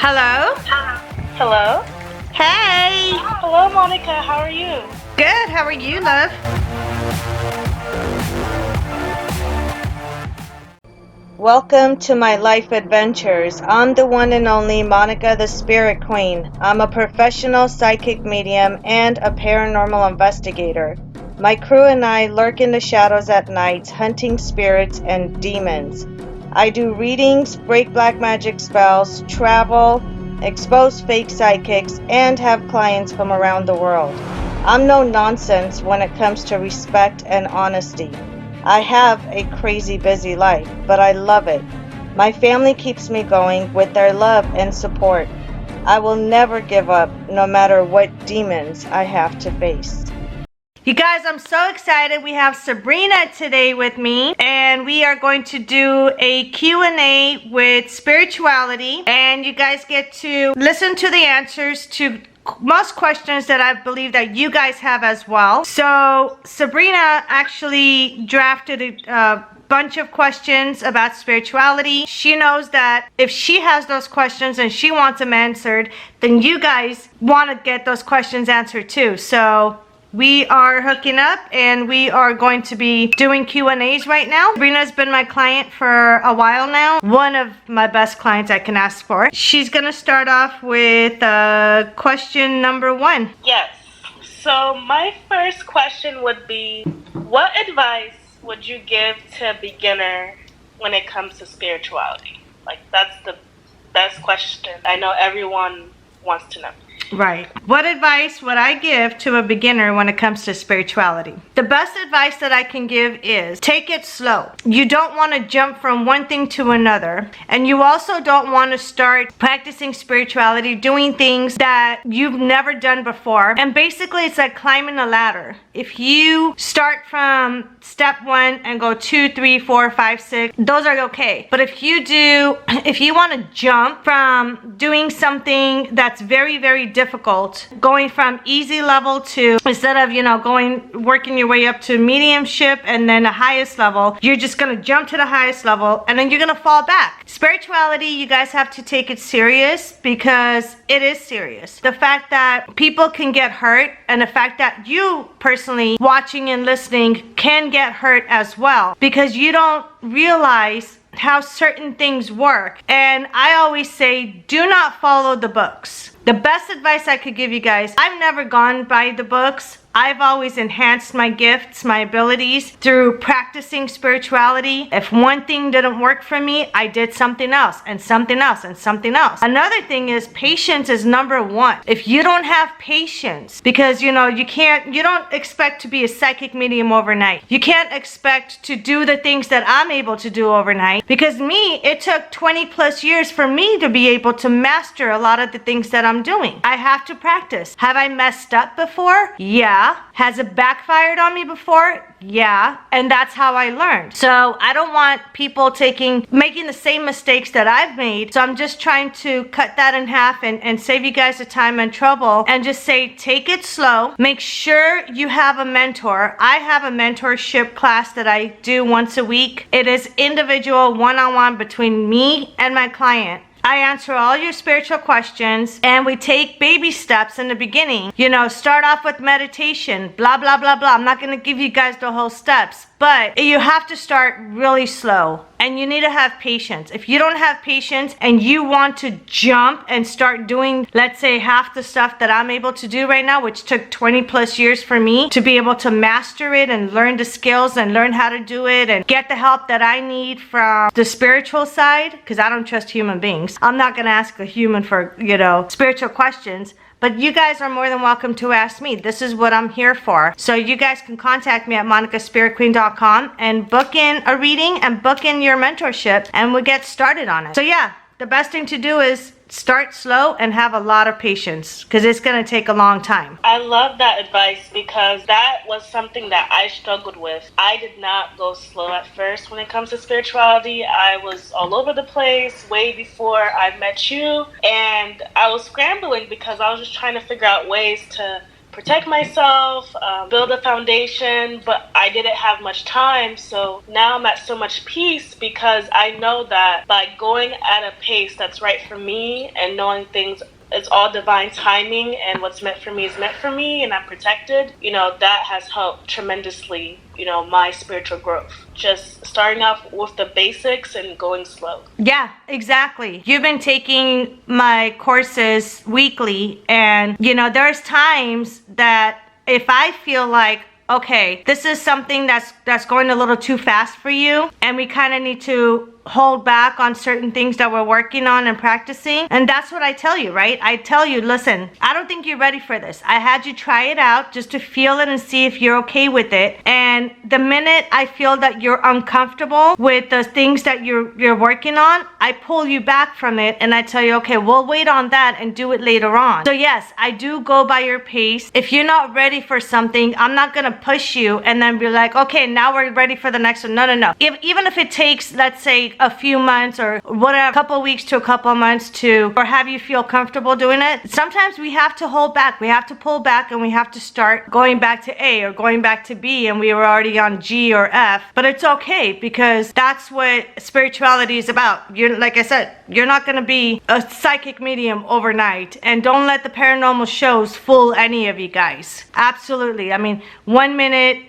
Hello? Hello? Hey! Hello, Monica. How are you? Good, how are you, love? Welcome to my life adventures. I'm the one and only Monica the Spirit Queen. I'm a professional psychic medium and a paranormal investigator. My crew and I lurk in the shadows at night, hunting spirits and demons. I do readings, break black magic spells, travel, expose fake psychics, and have clients from around the world. I'm no nonsense when it comes to respect and honesty. I have a crazy busy life, but I love it. My family keeps me going with their love and support. I will never give up, no matter what demons I have to face. You guys, I'm so excited. We have Sabrina today with me, and we are going to do a Q&A with Spirituality, and you guys get to listen to the answers to most questions that I believe that you guys have as well. So Sabrina actually drafted a bunch of questions about spirituality. She knows that if she has those questions and she wants them answered, then you guys want to get those questions answered too. So we are hooking up and we are going to be doing Q&As right now. Sabrina's been my client for a while now. One of my best clients I can ask for. She's gonna start off with question number 1. Yes. So my first question would be, what advice would you give to a beginner when it comes to spirituality? Like, that's the best question I know everyone wants to know. Right. What advice would I give to a beginner when it comes to spirituality? The best advice that I can give is take it slow. You don't want to jump from one thing to another. And you also don't want to start practicing spirituality, doing things that you've never done before. And basically it's like climbing a ladder. If you start from step 1 and go 2, 3, 4, 5, 6, those are okay. But if you want to jump from doing something that's very, very difficult, going from easy level to, instead of working your way up to mediumship and then the highest level, you're just gonna jump to the highest level and then you're gonna fall back. Spirituality, you guys have to take it serious because it is serious. The fact that people can get hurt and the fact that you personally watching and listening can get hurt as well because you don't realize how certain things work. And I always say, do not follow the books. The best advice I could give you guys, I've never gone by the books. I've always enhanced my gifts, my abilities through practicing spirituality. If one thing didn't work for me, I did something else and something else and something else. Another thing is patience is number 1. If you don't have patience, because you don't expect to be a psychic medium overnight. You can't expect to do the things that I'm able to do overnight because it took 20 plus years for me to be able to master a lot of the things that I'm doing. I have to practice. Have I messed up before? Yeah. Has it backfired on me before? Yeah. And that's how I learned. So I don't want people making the same mistakes that I've made. So I'm just trying to cut that in half and save you guys the time and trouble and just say, take it slow. Make sure you have a mentor. I have a mentorship class that I do once a week. It is individual, one-on-one between me and my client. I answer all your spiritual questions and we take baby steps in the beginning. Start off with meditation, blah, blah, blah, blah. I'm not going to give you guys the whole steps, but you have to start really slow and you need to have patience. If you don't have patience and you want to jump and start doing, let's say, half the stuff that I'm able to do right now, which took 20 plus years for me to be able to master it and learn the skills and learn how to do it and get the help that I need from the spiritual side, because I don't trust human beings. I'm not going to ask a human for, spiritual questions. But you guys are more than welcome to ask me. This is what I'm here for. So you guys can contact me at monicaspiritqueen.com and book in a reading and book in your mentorship and we'll get started on it. So yeah, the best thing to do is start slow and have a lot of patience because it's going to take a long time. I love that advice because that was something that I struggled with. I did not go slow at first when it comes to spirituality. I was all over the place way before I met you, and I was scrambling because I was just trying to figure out ways to protect myself, build a foundation, but I didn't have much time. So now I'm at so much peace because I know that by going at a pace that's right for me and knowing things, it's all divine timing, and what's meant for me is meant for me, and I'm protected. That has helped tremendously, my spiritual growth. Just starting off with the basics and going slow. Yeah, exactly. You've been taking my courses weekly, and there's times that if I feel like, okay, this is something that's going a little too fast for you, and we kind of need to hold back on certain things that we're working on and practicing. And that's what I tell you, right? I tell you, listen, I don't think you're ready for this. I had you try it out just to feel it and see if you're okay with it. And the minute I feel that you're uncomfortable with the things that you're working on, I pull you back from it and I tell you, okay, we'll wait on that and do it later on. So yes, I do go by your pace. If you're not ready for something, I'm not gonna push you and then be like, okay, now we're ready for the next one. No. Even if it takes, let's say, a few months or whatever, a couple of weeks to a couple of months or have you feel comfortable doing it. Sometimes we have to hold back. We have to pull back and we have to start going back to A or going back to B and we were already on G or F. But it's okay because that's what spirituality is about. Like I said, you're not going to be a psychic medium overnight, and don't let the paranormal shows fool any of you guys. Absolutely. I mean, 1 minute,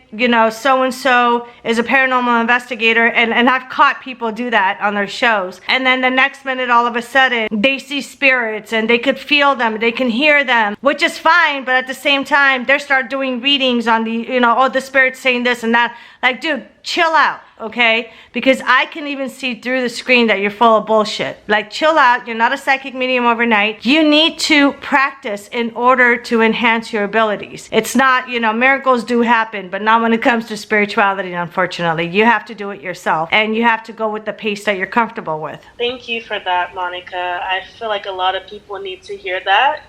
so-and-so is a paranormal investigator, and I've caught people do that on their shows. And then the next minute, all of a sudden, they see spirits and they could feel them, they can hear them, which is fine, but at the same time, they start doing readings on the, the spirit's saying this and that. Like, dude, chill out, okay? Because I can even see through the screen that you're full of bullshit. Like, chill out. You're not a psychic medium overnight. You need to practice in order to enhance your abilities. It's not, miracles do happen, but not when it comes to spirituality, unfortunately. You have to do it yourself, and you have to go with the pace that you're comfortable with. Thank you for that, Monica. I feel like a lot of people need to hear that,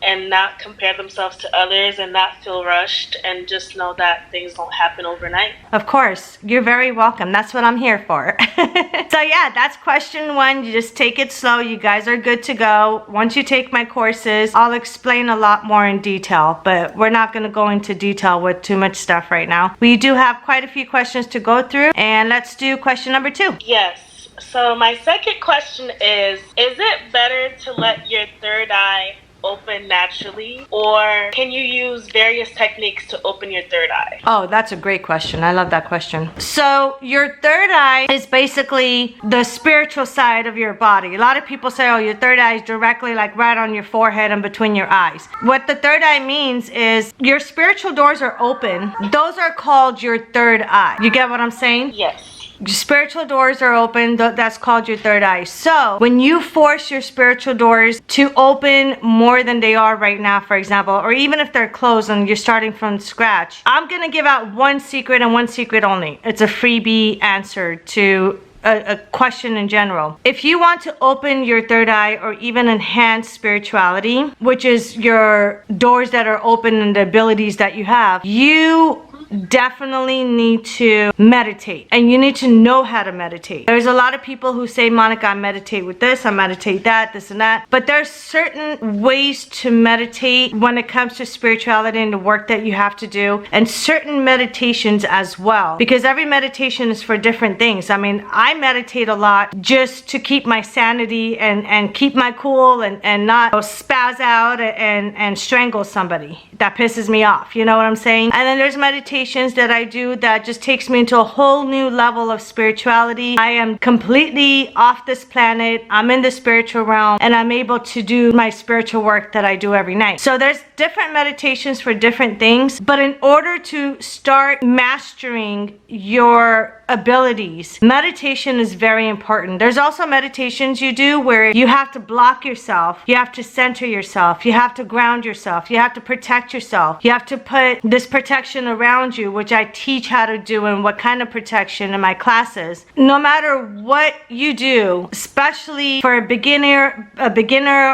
and not compare themselves to others and not feel rushed, and just know that things don't happen overnight. Of course, you're very welcome. That's what I'm here for. So yeah, that's question 1. You just take it slow. You guys are good to go. Once you take my courses, I'll explain a lot more in detail, but we're not going to go into detail with too much stuff right now. We do have quite a few questions to go through, and let's do question number 2. Yes. So my second question is it better to let your third eye open naturally, or can you use various techniques to open your third eye? Oh, that's a great question. I love that question. So your third eye is basically the spiritual side of your body. A lot of people say, oh, your third eye is directly like right on your forehead and between your eyes. What the third eye means is your spiritual doors are open. Those are called your third eye. You get what I'm saying? Yes. Your spiritual doors are open. That's called your third eye. So when you force your spiritual doors to open more than they are right now, for example, or even if they're closed and you're starting from scratch, I'm going to give out one secret and one secret only. It's a freebie answer to a question in general. If you want to open your third eye or even enhance spirituality, which is your doors that are open and the abilities that you have, you definitely need to meditate, and you need to know how to meditate. There's a lot of people who say, Monica, I meditate with this, I meditate that, this and that, but there's certain ways to meditate when it comes to spirituality and the work that you have to do, and certain meditations as well, because every meditation is for different things. I mean, I meditate a lot just to keep my sanity and keep my cool and not spaz out and strangle somebody that pisses me off, you know what I'm saying? And then there's meditations that I do that just takes me into a whole new level of spirituality. I am completely off this planet. I'm in the spiritual realm, and I'm able to do my spiritual work that I do every night. So there's different meditations for different things, but in order to start mastering your abilities, meditation is very important. There's also meditations you do where you have to block yourself, you have to center yourself, you have to ground yourself, you have to protect yourself, you have to put this protection around you, which I teach how to do and what kind of protection in my classes. No matter what you do, especially for a beginner,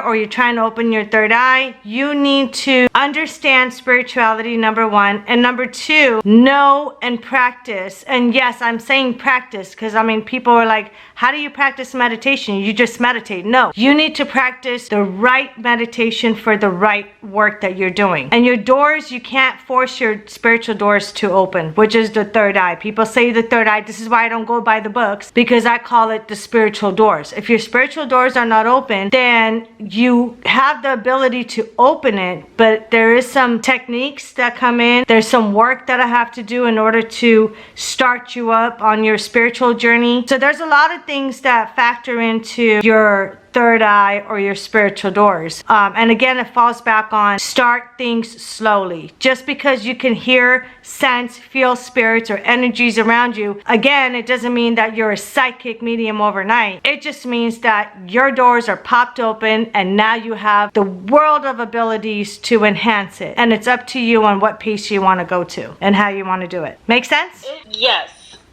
or you're trying to open your third eye, you need to understand spirituality, number 1, and number 2, know and practice. And yes, I'm saying practice because I mean, people are like, how do you practice meditation? You just meditate. No, you need to practice the right meditation for the right work that you're doing. And your doors, you can't force your spiritual doors to open, which is the third eye. People say the third eye. This is why I don't go by the books, because I call it the spiritual doors. If your spiritual doors are not open, then you have the ability to open it, but there is some techniques that come in. There's some work that I have to do in order to start you up on your spiritual journey. So there's a lot of things that factor into your third eye or your spiritual doors. And again, it falls back on start things slowly. Just because you can hear, sense, feel spirits or energies around you, again, it doesn't mean that you're a psychic medium overnight. It just means that your doors are popped open and now you have the world of abilities to enhance it. And it's up to you on what pace you want to go to and how you want to do it. Make sense? Yes.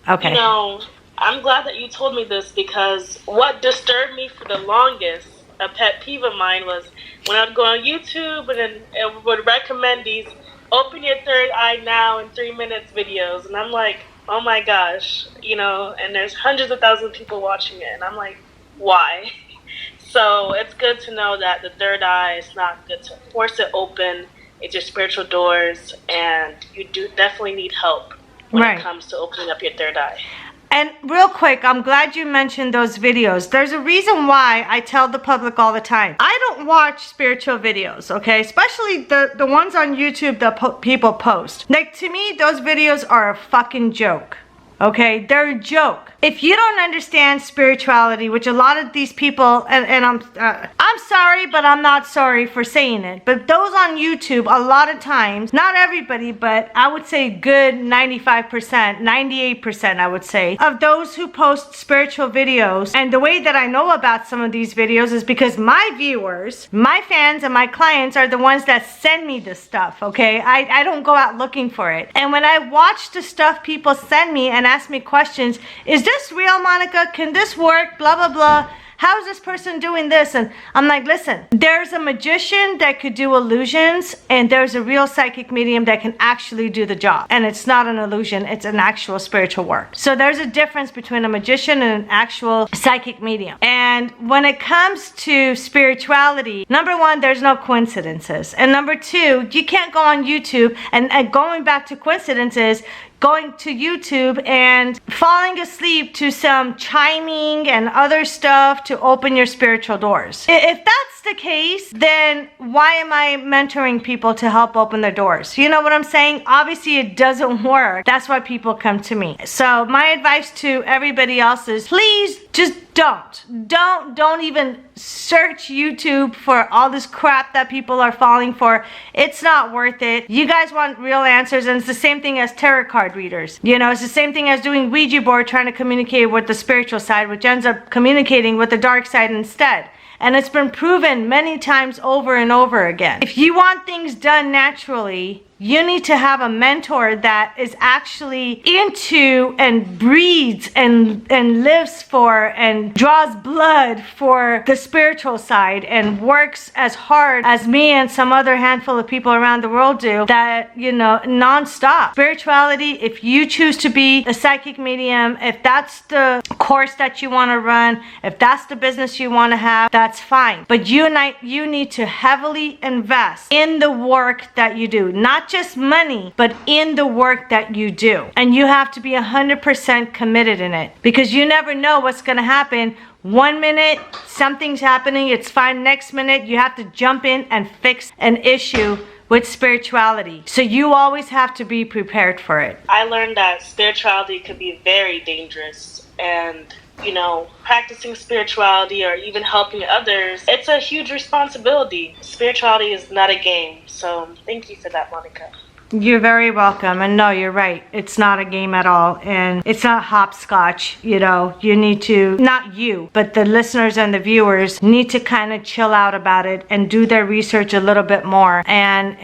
Okay. You know, I'm glad that you told me this, because what disturbed me for the longest, a pet peeve of mine, was when I would go on YouTube and then it would recommend these open your third eye now in 3 minutes videos. And I'm like, oh my gosh, you know, and there's hundreds of thousands of people watching it. And I'm like, why? So it's good to know that the third eye is not good to force it open. It's your spiritual doors, and you do definitely need help when it comes to opening up your third eye. And real quick, I'm glad you mentioned those videos. There's a reason why I tell the public all the time. I don't watch spiritual videos, okay? Especially the ones on YouTube that people post. Like, to me, those videos are a fucking joke. Okay, they're a joke. If you don't understand spirituality, which a lot of these people, and I'm sorry, but I'm not sorry for saying it, but those on YouTube, a lot of times, not everybody, but I would say good 95%, 98%, I would say, of those who post spiritual videos, and the way that I know about some of these videos is because my viewers, my fans, and my clients are the ones that send me this stuff, okay? I don't go out looking for it. And when I watch the stuff people send me and ask me questions, is this real, Monica? Can this work? Blah, blah, blah. How is this person doing this? And I'm like, listen, there's a magician that could do illusions, and there's a real psychic medium that can actually do the job. And it's not an illusion, it's an actual spiritual work. So there's a difference between a magician and an actual psychic medium. And when it comes to spirituality, number one, there's no coincidences. And number two, you can't go on YouTube, and going back to coincidences, going to YouTube and falling asleep to some chiming and other stuff to open your spiritual doors. If that's the case, then why am I mentoring people to help open their doors? You know what I'm saying? Obviously it doesn't work. That's why people come to me. So my advice to everybody else is, please just don't even search YouTube for all this crap that people are falling for. It's not worth it. You guys want real answers, and it's the same thing as tarot card readers. You know, it's the same thing as doing Ouija board, trying to communicate with the spiritual side, which ends up communicating with the dark side instead. And it's been proven many times over and over again. If you want things done naturally, you need to have a mentor that is actually into and breathes and lives for and draws blood for the spiritual side and works as hard as me and some other handful of people around the world do, that, you know, non-stop. Spirituality, if you choose to be a psychic medium, if that's the course that you want to run, if that's the business you want to have, that's fine. But you need to heavily invest in the work that you do. Not just money, but in the work that you do. And you have to be 100% committed in it, because you never know what's going to happen. 1 minute, something's happening, it's fine. Next minute, you have to jump in and fix an issue with spirituality. So you always have to be prepared for it. I learned that spirituality could be very dangerous, and you know, practicing spirituality or even helping others, it's a huge responsibility. Spirituality is not a game. So thank you for that, Monica. You're very welcome. And no, you're right. It's not a game at all. And it's not hopscotch. You know, you need to, not you, but the listeners and the viewers need to kind of chill out about it and do their research a little bit more. And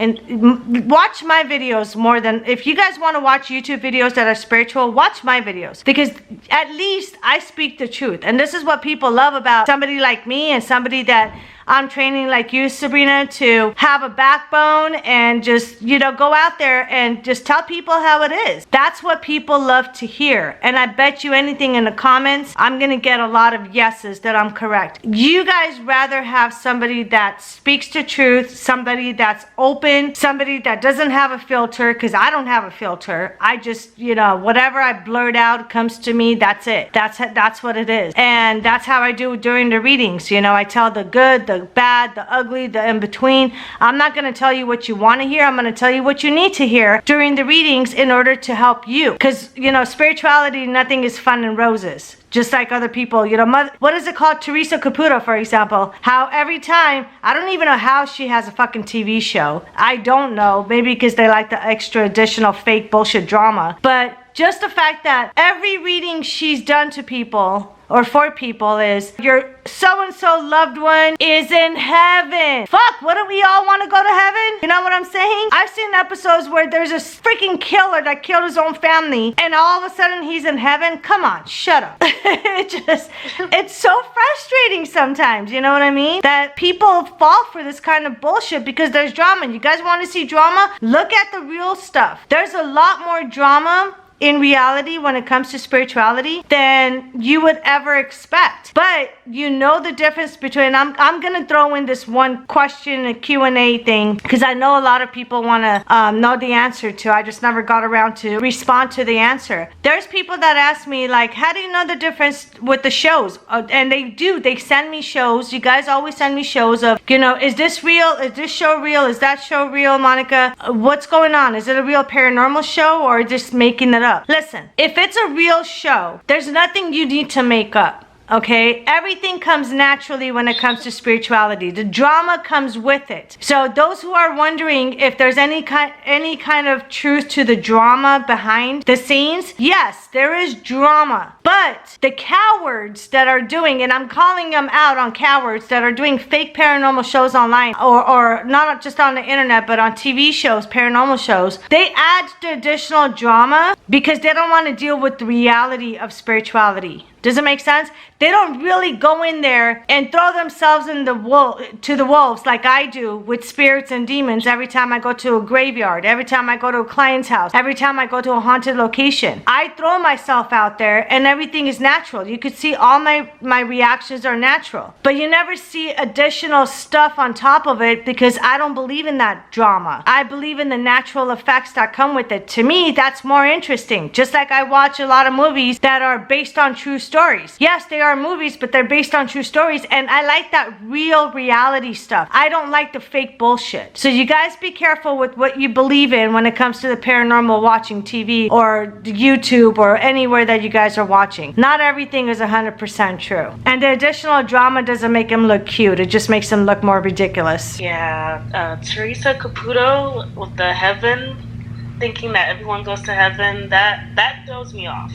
watch my videos more than, if you guys want to watch YouTube videos that are spiritual, watch my videos. Because at least I speak the truth. And this is what people love about somebody like me and somebody that I'm training like you, Sabrina, to have a backbone and just, you know, go out there and just tell people how it is. That's what people love to hear. And I bet you anything in the comments, I'm going to get a lot of yeses that I'm correct. You guys rather have somebody that speaks the truth, somebody that's open, somebody that doesn't have a filter, because I don't have a filter. I just, you know, whatever I blurt out comes to me, that's it. That's what it is. And that's how I do during the readings. You know, I tell the good, the bad, the ugly, the in between. I'm not going to tell you what you want to hear. I'm going to tell you what you need to hear during the readings in order to help you. Because, you know, spirituality, nothing is fun and roses. Just like other people, you know, what is it called? Teresa Caputo, for example. How every time, I don't even know how she has a fucking TV show. I don't know. Maybe because they like the extra additional fake bullshit drama. But just the fact that every reading she's done to people or for people is, your so-and-so loved one is in heaven. Fuck, wouldn't we all want to go to heaven? You know what I'm saying? I've seen episodes where there's a freaking killer that killed his own family and all of a sudden he's in heaven. Come on, shut up. It's so frustrating sometimes, you know what I mean? That people fall for this kind of bullshit because there's drama. You guys want to see drama? Look at the real stuff. There's a lot more drama in reality when it comes to spirituality than you would ever expect. But you know the difference between, I'm gonna throw in this one question, a Q&A thing, because I know a lot of people want to know the answer to. I just never got around to respond to the answer. There's people that ask me, like, how do you know the difference with the shows? And they send me shows. You guys always send me shows of, you know, is this real? Is this show real? Is that show real, Monica? What's going on? Is it a real paranormal show or just making it up? Listen, if it's a real show, there's nothing you need to make up. Okay, everything comes naturally when it comes to spirituality. The drama comes with it. So those who are wondering if there's any kind of truth to the drama behind the scenes, yes, there is drama. But the cowards that are doing, and I'm calling them out on cowards that are doing fake paranormal shows online, or not just on the internet, but on TV shows, paranormal shows, they add the additional drama because they don't want to deal with the reality of spirituality. Does it make sense? They don't really go in there and throw themselves in the wolves like I do with spirits and demons every time I go to a graveyard, every time I go to a client's house, every time I go to a haunted location. I throw myself out there and everything is natural. You could see all my reactions are natural. But you never see additional stuff on top of it because I don't believe in that drama. I believe in the natural effects that come with it. To me, that's more interesting. Just like I watch a lot of movies that are based on true stories. Yes, they are movies, but they're based on true stories, and I like that real reality stuff. I don't like the fake bullshit. So you guys be careful with what you believe in when it comes to the paranormal, watching TV or YouTube or anywhere that you guys are watching. Not everything is 100% true. And the additional drama doesn't make them look cute. It just makes them look more ridiculous. Yeah, Teresa Caputo with the heaven, thinking that everyone goes to heaven, that throws me off.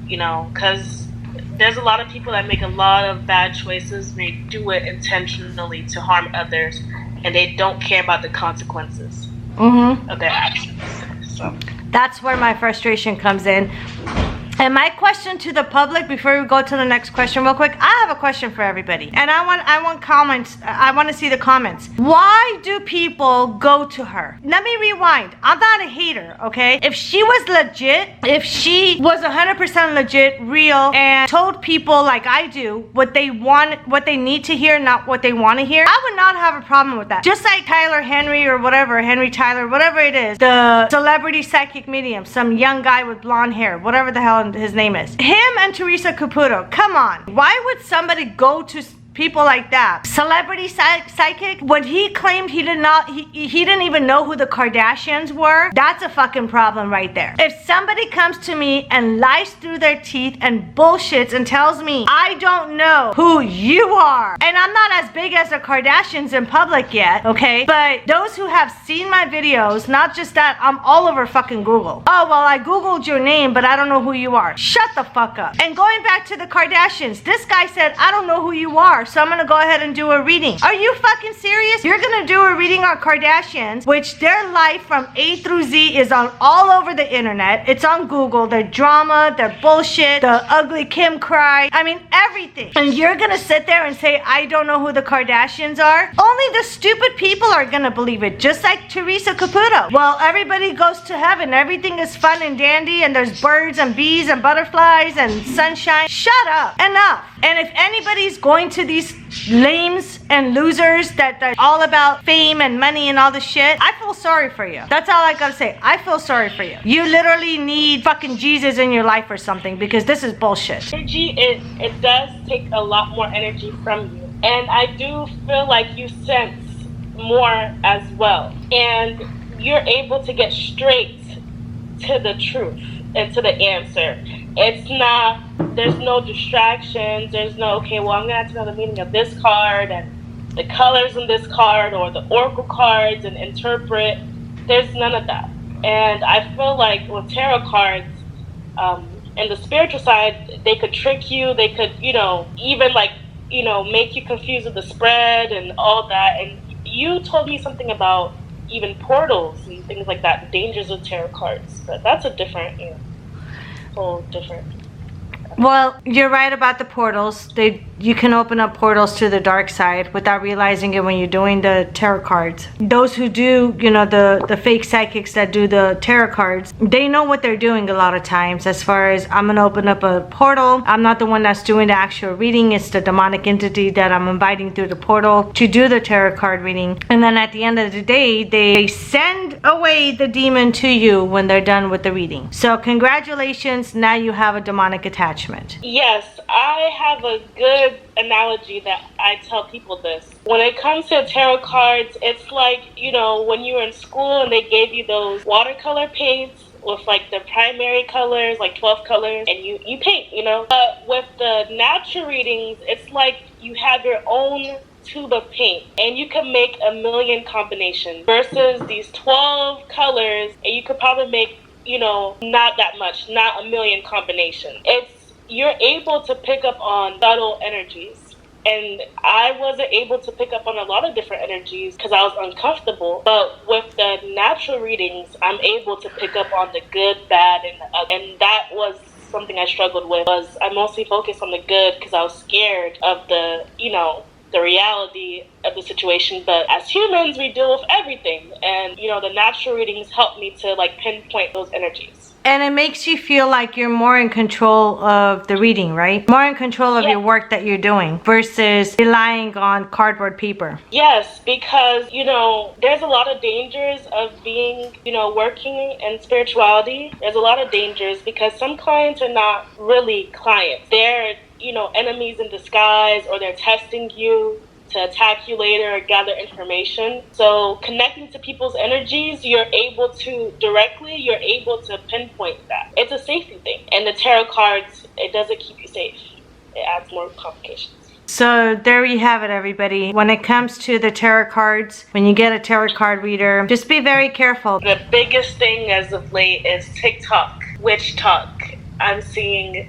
You know, because there's a lot of people that make a lot of bad choices. They do it intentionally to harm others, and they don't care about the consequences of their actions. So that's where my frustration comes in. And my question to the public, before we go to the next question real quick, I have a question for everybody. And I want comments. I want to see the comments. Why do people go to her? Let me rewind. I'm not a hater, okay? If she was legit, if she was 100% legit, real, and told people like I do what they want, what they need to hear, not what they want to hear, I would not have a problem with that. Just like Tyler Henry or whatever, Henry Tyler, whatever it is, the celebrity psychic medium, some young guy with blonde hair, whatever the hell his name is. Him and Teresa Caputo, come on. Why would somebody go to people like that? Celebrity psychic, when he claimed he didn't even know who the Kardashians were, that's a fucking problem right there. If somebody comes to me and lies through their teeth and bullshits and tells me I don't know who you are, and I'm not as big as the Kardashians in public yet, okay, but those who have seen my videos, not just that, I'm all over fucking Google. Oh, well, I Googled your name, but I don't know who you are. Shut the fuck up. And going back to the Kardashians, this guy said, I don't know who you are. are, so I'm gonna go ahead and do a reading. Are you fucking serious? You're gonna do a reading on Kardashians, which their life from A through Z is on all over the internet. It's on Google. Their drama, their bullshit, the ugly Kim cry. I mean, everything. And you're gonna sit there and say, I don't know who the Kardashians are? Only the stupid people are gonna believe it, just like Teresa Caputo. Well, everybody goes to heaven. Everything is fun and dandy, and there's birds and bees and butterflies and sunshine. Shut up. Enough. And if anybody's going to these lames and losers that are all about fame and money and all this shit, I feel sorry for you. That's all I gotta say. I feel sorry for you. You literally need fucking Jesus in your life or something, because this is bullshit. Energy, it does take a lot more energy from you. And I do feel like you sense more as well. And you're able to get straight to the truth and to the answer. It's not, there's no distractions. There's no, okay, well, I'm going to have to know the meaning of this card and the colors in this card or the oracle cards and interpret. There's none of that. And I feel like with tarot cards, and the spiritual side, they could trick you. They could, even make you confused with the spread and all that. And you told me something about even portals and things like that, the dangers of tarot cards. But that's a different, whole different. Well, you're right about the portals. You can open up portals to the dark side without realizing it when you're doing the tarot cards. Those who do, the fake psychics that do the tarot cards, they know what they're doing a lot of times. As far as, I'm gonna open up a portal. I'm not the one that's doing the actual reading. It's the demonic entity that I'm inviting through the portal to do the tarot card reading. And then at the end of the day, they send away the demon to you when they're done with the reading. So congratulations, now you have a demonic attachment. Yes, I have a good analogy that I tell people this. When it comes to tarot cards, it's like, when you were in school and they gave you those watercolor paints with like the primary colors, like 12 colors, and you paint, But with the natural readings, it's like you have your own tube of paint and you can make a million combinations versus these 12 colors, and you could probably make, not that much, not a million combinations. You're able to pick up on subtle energies. And I wasn't able to pick up on a lot of different energies because I was uncomfortable. But with the natural readings, I'm able to pick up on the good, bad, and the ugly. And that was something I struggled with. Was I mostly focused on the good because I was scared of the reality of the situation. But as humans, we deal with everything. And, the natural readings help me to pinpoint those energies. And it makes you feel like you're more in control of the reading, right? More in control of your work that you're doing versus relying on cardboard paper. Yes, because, there's a lot of dangers of being, working in spirituality. There's a lot of dangers because some clients are not really clients. They're, enemies in disguise, or they're testing you to attack you later or gather information. So connecting to people's energies, you're able to pinpoint that. It's a safety thing. And the tarot cards, it doesn't keep you safe. It adds more complications. So there you have it, everybody. When it comes to the tarot cards, when you get a tarot card reader, just be very careful. The biggest thing as of late is TikTok, witch talk. I'm seeing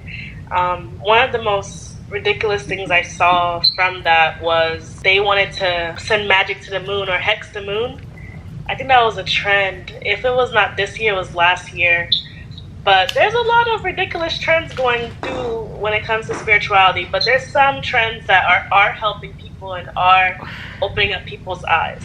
one of the most ridiculous things I saw from that was they wanted to send magic to the moon or hex the moon. I think that was a trend. If it was not this year, it was last year. But there's a lot of ridiculous trends going through when it comes to spirituality. But there's some trends that are helping people and are opening up people's eyes.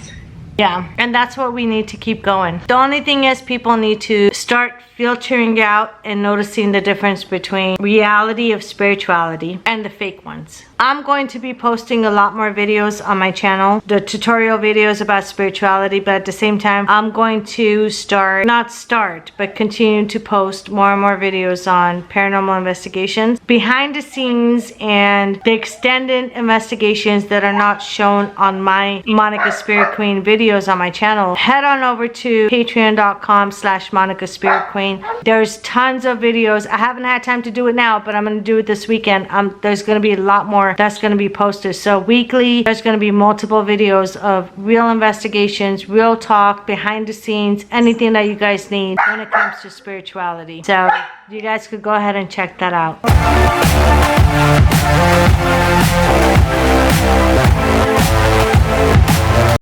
Yeah, and that's what we need to keep going. The only thing is people need to start filtering out and noticing the difference between reality of spirituality and the fake ones. I'm going to be posting a lot more videos on my channel, the tutorial videos about spirituality, but at the same time, I'm going to continue to post more and more videos on paranormal investigations, behind the scenes, and the extended investigations that are not shown on my Monica Spirit Queen videos on my channel. Head on over to patreon.com/Monica Spirit Queen. There's tons of videos. I haven't had time to do it now, but I'm going to do it this weekend. There's going to be a lot more that's going to be posted. So weekly, there's going to be multiple videos of real investigations, real talk, behind the scenes, anything that you guys need when it comes to spirituality. So you guys could go ahead and check that out.